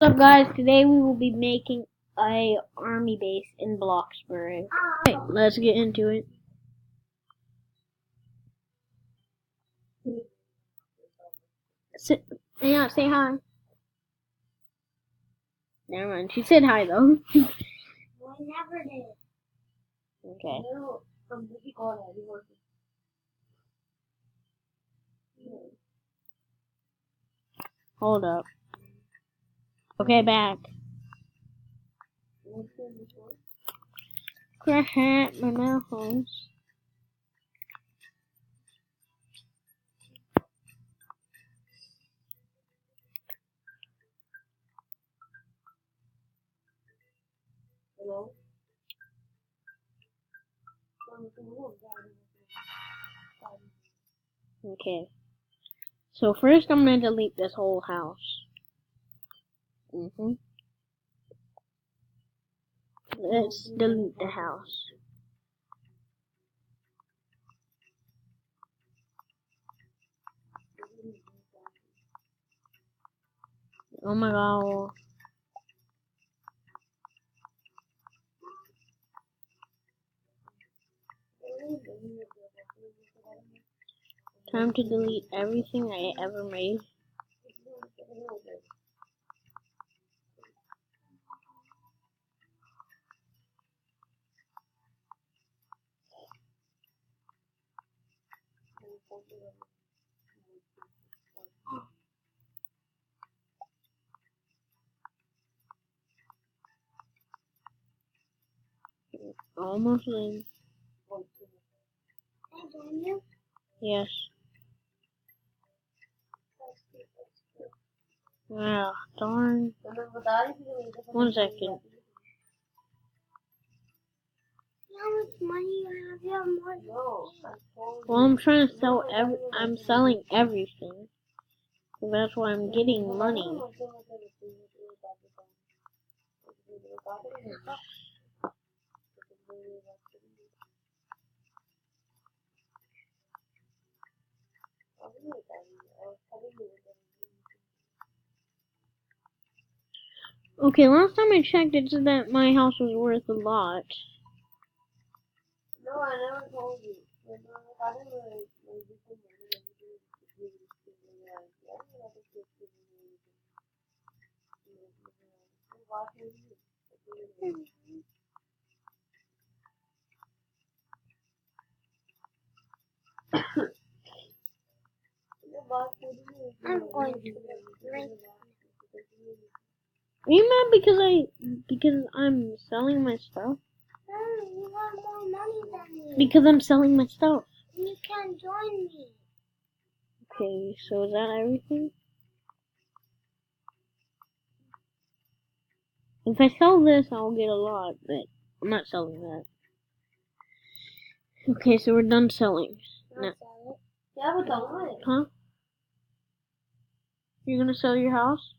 What's up, guys? Today we will be making a army base in Bloxburg. Okay, let's get into it. Yeah, say hi. Never mind. She said hi though. I never did. Okay. Hold up. Okay, back. Crap, my mouth holes. Hello? Okay. So first I'm gonna delete this whole house. Let's delete the house. Oh my god. Time to delete everything I ever made. Almost in. Yes. Ah, darn. 1 second. How much money you have? You have more. Well, I'm trying to sell I'm selling everything. So that's why I'm getting money. Okay, last time I checked, it said that my house was worth a lot. No, I never told you. I'm going to drink. Are you mad because I'm selling my stuff? No, you have more money than me. Because I'm selling my stuff. You can't join me. Okay, so is that everything? If I sell this, I'll get a lot, but I'm not selling that. Okay, so we're done selling. No. Huh? You're gonna sell your house?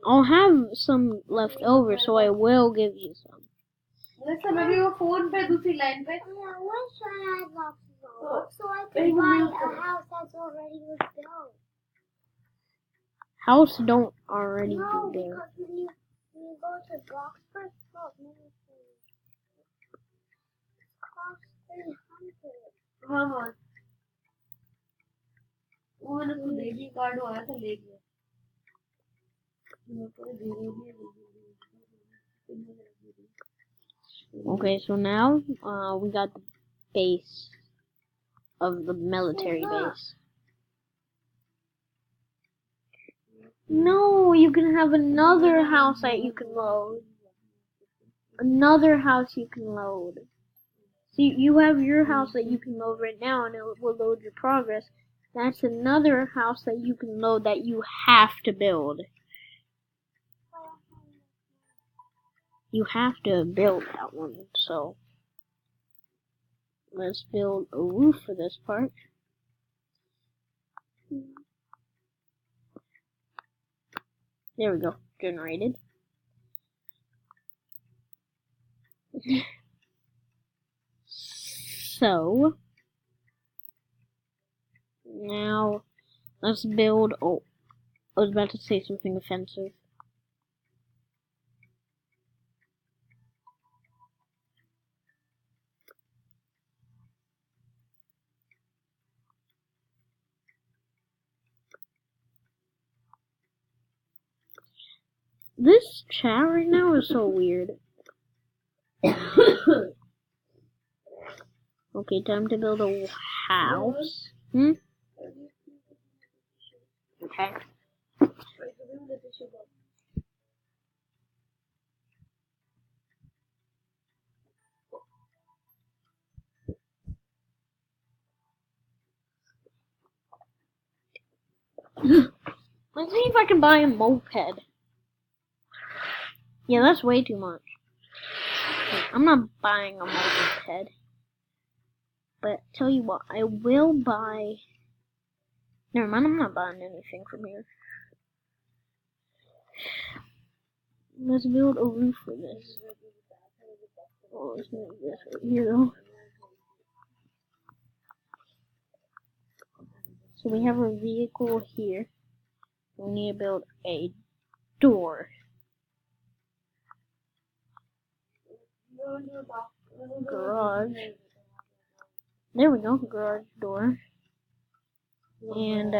I'll have some left over, so I will give you some. Listen, अभी वो phone पे दूसरी line पे. I wish I had lots of dollars so I could buy a house that's already built. House don't already No, do that. because when you go to bloxburg, look, it costs $300. हाँ हाँ. वो मैंने तो debit card आया था ले गया. Okay, so now we got the base of the military base. No, you can have another house that you can load. Another house you can load. So you have your house that you can load right now, and it will load your progress. That's another house that you can load that you have to build. You have to build that one, so let's build a roof for this part. There we go, generated. So now Let's build. Oh, I was about to say something offensive. This chat right now is so weird. Okay, time to build a house. Okay. Let's see if I can buy a moped. Yeah, that's way too much. I'm not buying a moped. But tell you what, I will buy... Never mind, I'm not buying anything from here. Let's build a roof for this. Oh, let's make this right here though. So we have our vehicle here. We need to build a door. Garage. There we go, garage door. And,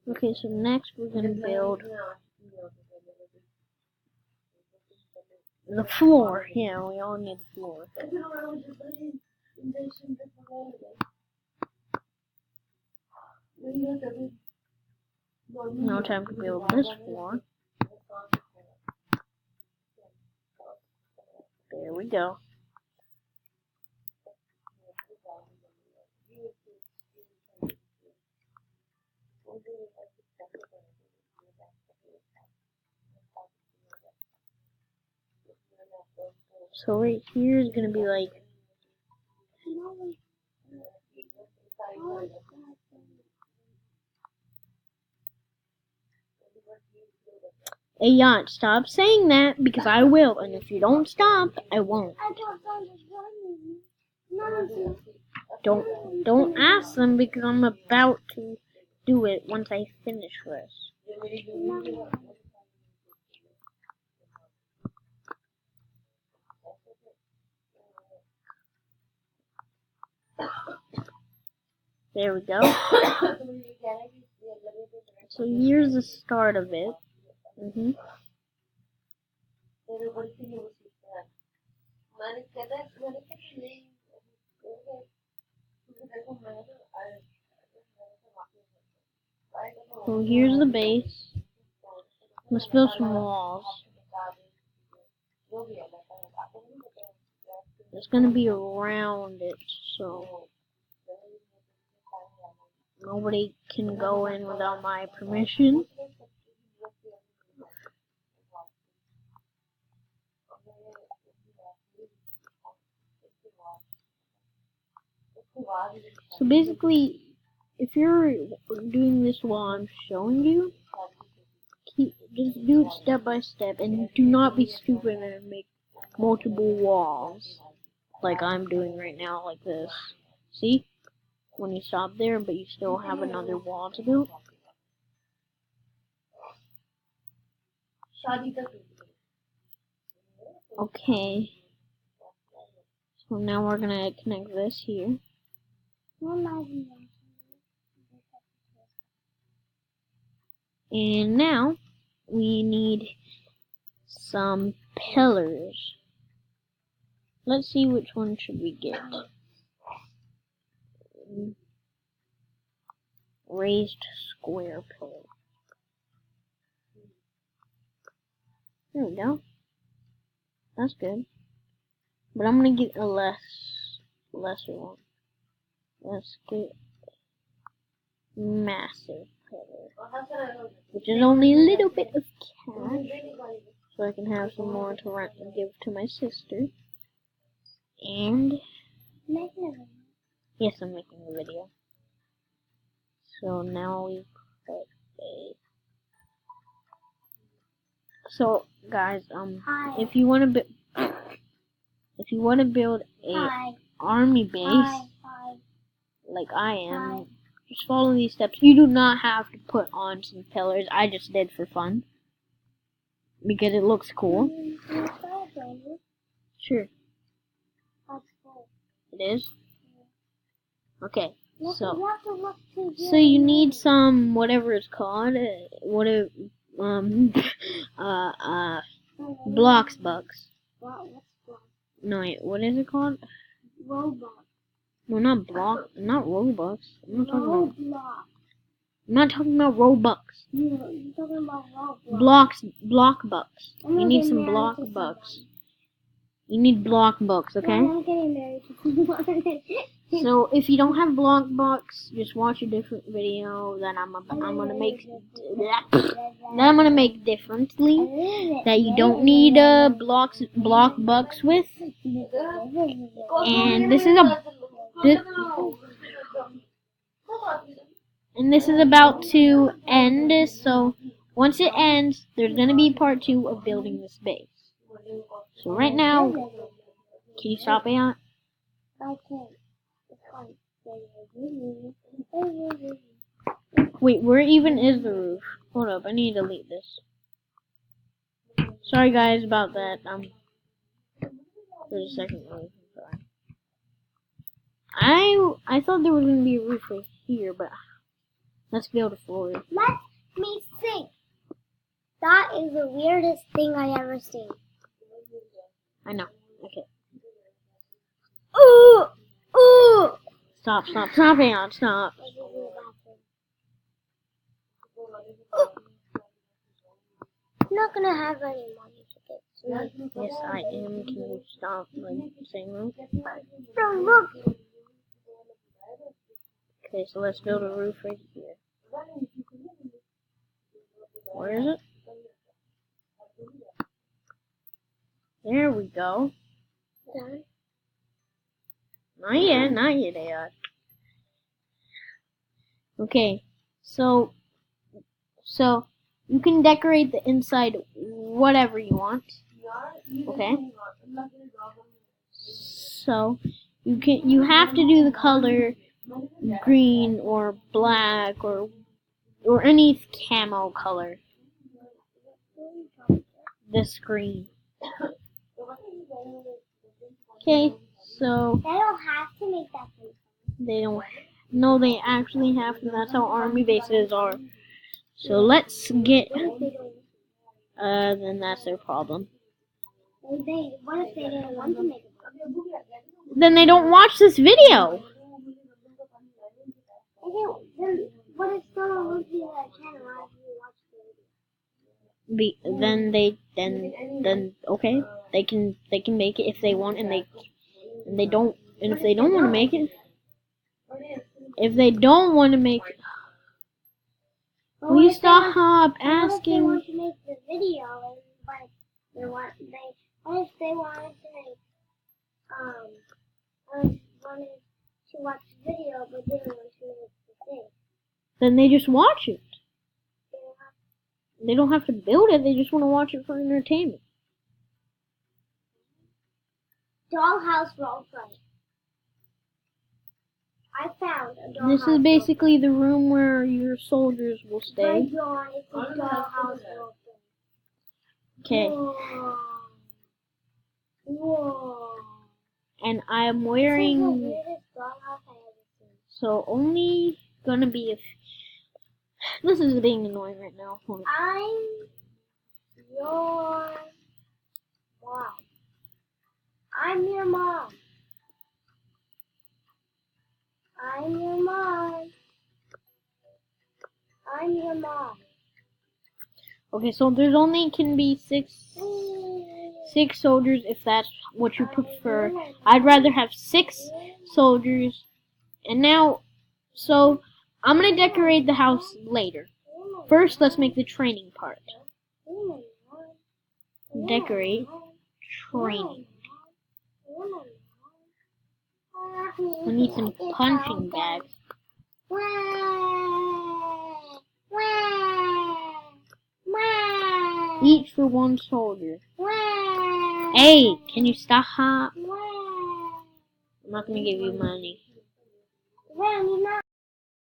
Okay, so next we're gonna build the floor. Yeah, we all need the floor. Now time to build this floor. There we go. So right here is gonna be like a yacht. Stop saying that because I will, and if you don't stop, I won't. Don't ask them because I'm about to do it once I finish this. There we go. So here's the start of it. So here's the base. Let's build some walls. It's gonna be around it, so nobody can go in without my permission. So basically, if you're doing this while I'm showing you, just do it step by step, and do not be stupid and make multiple walls like I'm doing right now, like this. See? When you stop there, but you still have another wall to build. Okay. So now we're gonna connect this here. And now we need some pillars. Let's see which one should we get. Raised square pillar. There we go. That's good. But I'm gonna get a lesser one. Let's get massive pillar, which is only a little bit of cash, so I can have some more to rent and give to my sister. And yes, I'm making a video. So now we put a. So guys, if you want to build a army base, like I am, just follow these steps. You do not have to put on some pillars. I just did for fun. Because it looks cool. Sure. It is? Okay. So you need some, whatever it's called, bloxburg. No, wait, what is it called? Robux. No, not Robux. I'm not talking about Robux. You're talking about Robux. Blockbucks. You need some blockbucks. You need blockbucks, okay? I'm getting married to So if you don't have blockbucks, just watch a different video that I'm gonna make. That I'm gonna make differently. That you don't need blockbucks with. And this is about to end. So once it ends, there's gonna be part 2 of building this base. So right now, can you stop it? Wait, where even is the roof? Hold up, I need to delete this. Sorry guys about that. There's a second roof. I thought there was gonna be a roof right here, but let's build a floor. Let me see. That is the weirdest thing I ever seen. I know. Okay. Ooh! Stop, Aeon, stop. I'm not gonna have any money to get. Yes, I am. Can you stop saying roof? Bro, look. Okay, so let's build a roof right here. Where is it? There we go. Done. Not yet, Aeon. Okay, so you can decorate the inside whatever you want. Okay. So you have to do the color green or black or any camo color. This green. Okay, so They don't have to make that thing. they don't. No, they actually have to. That's how army bases are. So let's get. Then that's their problem. What if they didn't want to make it? Then they don't watch this video. Then what if someone looks at that channel after you watch the video? Then okay, they can make it if they want, and they don't, and if they don't want to make it, will you stop asking? What if they want to make the video, but what if they wanted to make wanted to watch the video but didn't want to make the thing? Then they just watch it. They don't have to build it. They just want to watch it for entertainment. Dollhouse roleplay. I found a dollhouse. This is basically the room where your soldiers will stay. It's a dollhouse roleplay. Okay. Whoa. And I'm This is the wearing. weirdest dollhouse I ever seen. So only gonna be if. This is being annoying right now. Hold on. I'm your mom. I'm your mom. I'm your mom. I'm your mom. Okay, so there's only can be six soldiers if that's what you prefer. I'd rather have 6 soldiers. And now, so I'm gonna decorate the house later. First, let's make the training part. Decorate training. We need some punching bags. Each for 1 soldier. Hey, can you stop? I'm not gonna give you money. Randy, not